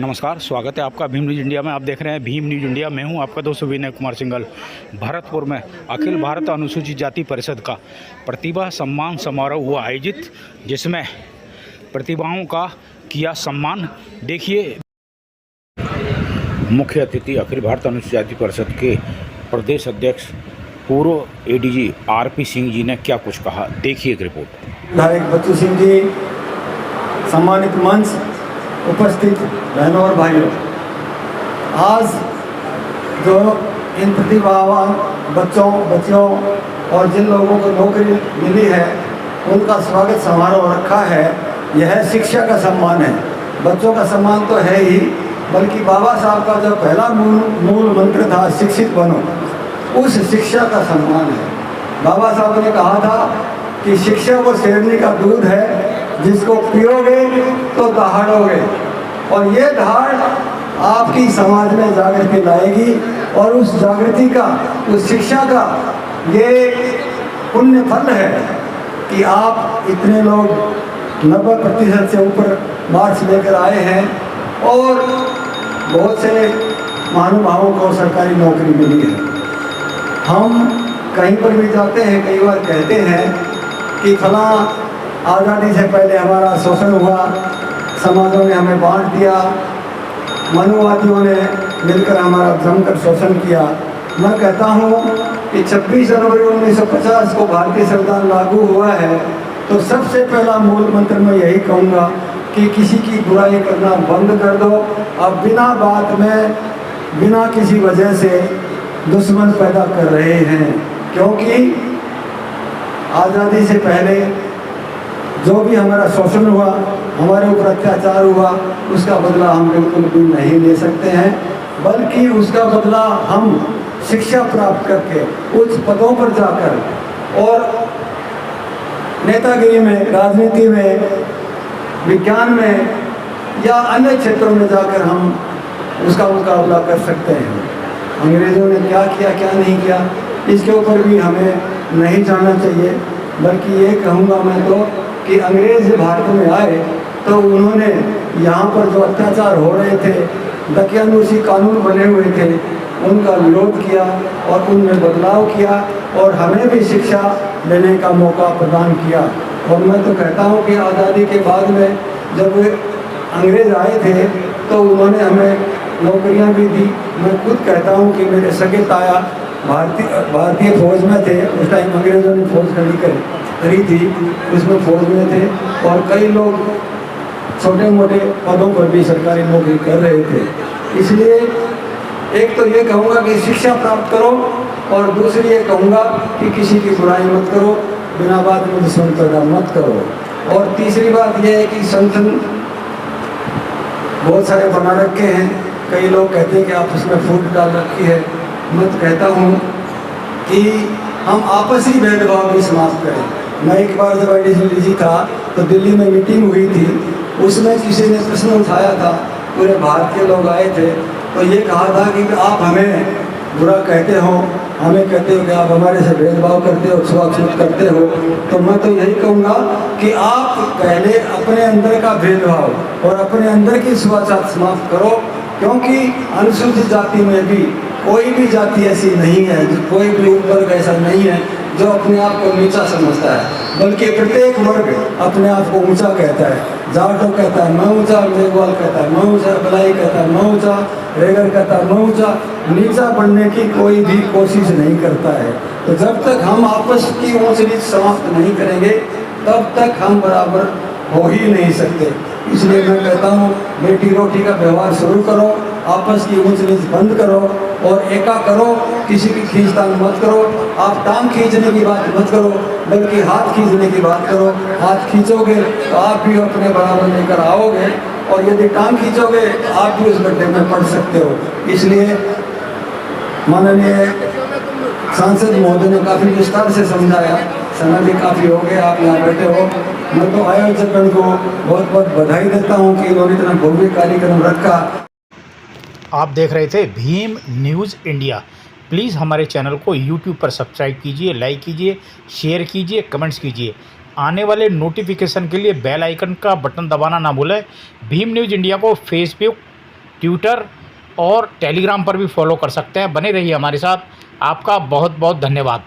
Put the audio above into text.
नमस्कार, स्वागत है आपका भीम न्यूज़ इंडिया में। आप देख रहे हैं भीम न्यूज़ इंडिया। मैं हूं आपका दोस्त विनय कुमार सिंघल। भरतपुर में अखिल भारत अनुसूचित जाति परिषद का प्रतिभा सम्मान समारोह हुआ आयोजित, जिसमें प्रतिभाओं का किया सम्मान। देखिए, मुख्य अतिथि अखिल भारत अनुसूचित जाति परिषद के प्रदेश अध्यक्ष पूर्व एडीजी आरपी सिंह जी ने क्या कुछ कहा। देखिए एक रिपोर्ट। विधायक बच्चू सिंह जी, सम्मानित मंच, उपस्थित बहनों और भाइयों, आज जो इन प्रतिभावान बच्चों और जिन लोगों को नौकरी मिली है उनका स्वागत समारोह रखा है, यह शिक्षा का सम्मान है। बच्चों का सम्मान तो है ही, बल्कि बाबा साहब का जो पहला मूल मंत्र था, शिक्षित बनो, उस शिक्षा का सम्मान है। बाबा साहब ने कहा था कि शिक्षा वो शेरनी का दूध है, जिसको पियोगे तो दहाड़ोगे, और ये दहाड़ आपकी समाज में जागृति लाएगी, और उस जागृति का, उस शिक्षा का ये पुण्य फल है कि आप इतने लोग 90% से ऊपर मार्क्स लेकर आए हैं और बहुत से महानुभावों को सरकारी नौकरी मिली है। हम कहीं पर भी जाते हैं, कई बार कहते हैं कि फला आज़ादी से पहले हमारा शोषण हुआ, समाजों ने हमें बांट दिया, मनुवादियों ने मिलकर हमारा जमकर शोषण किया। मैं कहता हूँ कि 26 जनवरी 1950 को भारतीय संविधान लागू हुआ है, तो सबसे पहला मूल मंत्र मैं यही कहूँगा कि किसी की बुराई करना बंद कर दो। अब बिना बात में, बिना किसी वजह से दुश्मन पैदा कर रहे हैं, क्योंकि आज़ादी से पहले जो भी हमारा शोषण हुआ, हमारे ऊपर अत्याचार हुआ, उसका बदला हम बिल्कुल भी नहीं ले सकते हैं, बल्कि उसका बदला हम शिक्षा प्राप्त करके उच्च पदों पर जाकर और नेतागिरी में, राजनीति में, विज्ञान में या अन्य क्षेत्रों में जाकर हम उसका मुकाबला कर सकते हैं। अंग्रेज़ों ने क्या किया, क्या नहीं किया, इसके ऊपर भी हमें नहीं जाना चाहिए, बल्कि ये कहूँगा मैं तो कि अंग्रेज़ भारत में आए तो उन्होंने यहाँ पर जो अत्याचार हो रहे थे, दकियानूसी कानून बने हुए थे, उनका विरोध किया और उनमें बदलाव किया और हमें भी शिक्षा लेने का मौका प्रदान किया। और मैं तो कहता हूँ कि आज़ादी के बाद में जब अंग्रेज़ आए थे तो उन्होंने हमें नौकरियाँ भी दी। मैं खुद कहता हूँ कि मेरे सगे ताया भारतीय फौज में थे, उस टाइम अंग्रेज़ों ने फौज करी थी, उसमें फौज में थे, और कई लोग छोटे मोटे पदों पर भी सरकारी नौकरी कर रहे थे। इसलिए एक तो ये कहूँगा कि शिक्षा प्राप्त करो, और दूसरी ये कहूँगा कि किसी की बुराई मत करो, बिना बात में दुश्मन पैदा मत करो। और तीसरी बात यह है कि संगठन बहुत सारे बना रखे हैं, कई लोग कहते हैं कि आप उसमें फूट डाल रखी है। मैं तो कहता हूँ कि हम आपसी भेदभाव भी समाप्त करें। मैं एक बार जब एडीजी था तो दिल्ली में मीटिंग हुई थी, उसमें किसी ने प्रश्न उठाया था, पूरे भारत के लोग आए थे, तो ये कहा था कि आप हमें बुरा कहते हो, हमें कहते हो कि आप हमारे से भेदभाव करते हो, छुआछूत करते हो। तो मैं तो यही कहूँगा कि आप पहले अपने अंदर का भेदभाव और अपने अंदर की छुआछूत समाप्त करो, क्योंकि अनुसूचित जाति में भी कोई भी जाति ऐसी नहीं है, कोई भी वर्ग ऐसा नहीं है जो अपने आप को नीचा समझता है, बल्कि प्रत्येक वर्ग अपने आप को ऊंचा कहता है। जाटो कहता है मैं ऊंचा, मेघवाल कहता है मैं ऊंचा, बलाई कहता है मैं ऊंचा, रेगर कहता है मैं ऊंचा। नीचा बनने की कोई भी कोशिश नहीं करता है। तो जब तक हम आपस की ऊंच नीच समाप्त नहीं करेंगे, तब तक हम बराबर हो ही नहीं सकते। इसलिए मैं कहता हूँ, बेटी रोटी का व्यवहार शुरू करो, आपस की ऊंच नीच बंद करो और एका करो, किसी की खींचतान मत करो। आप टांग खींचने की बात मत करो, बल्कि हाथ खींचने की बात करो। हाथ खींचोगे तो आप भी अपने बराबर लेकर आओगे, और यदि टांग खींचोगे तो आप भी उस गड्ढे में पड़ सकते हो। इसलिए माननीय सांसद महोदय ने काफ़ी विस्तार से समझाया, समय भी काफ़ी हो गया, आप यहाँ बैठे हो। मैं तो आयोजकों को बहुत बहुत बधाई देता हूँ कि इन्होंने इतना भव्य कार्यक्रम रखा। आप देख रहे थे भीम न्यूज़ इंडिया। प्लीज़ हमारे चैनल को यूट्यूब पर सब्सक्राइब कीजिए, लाइक कीजिए, शेयर कीजिए, कमेंट्स कीजिए। आने वाले नोटिफिकेशन के लिए बेल आइकन का बटन दबाना ना भूलें। भीम न्यूज़ इंडिया को फेसबुक, ट्विटर और टेलीग्राम पर भी फॉलो कर सकते हैं। बने रहिए हमारे साथ। आपका बहुत बहुत धन्यवाद।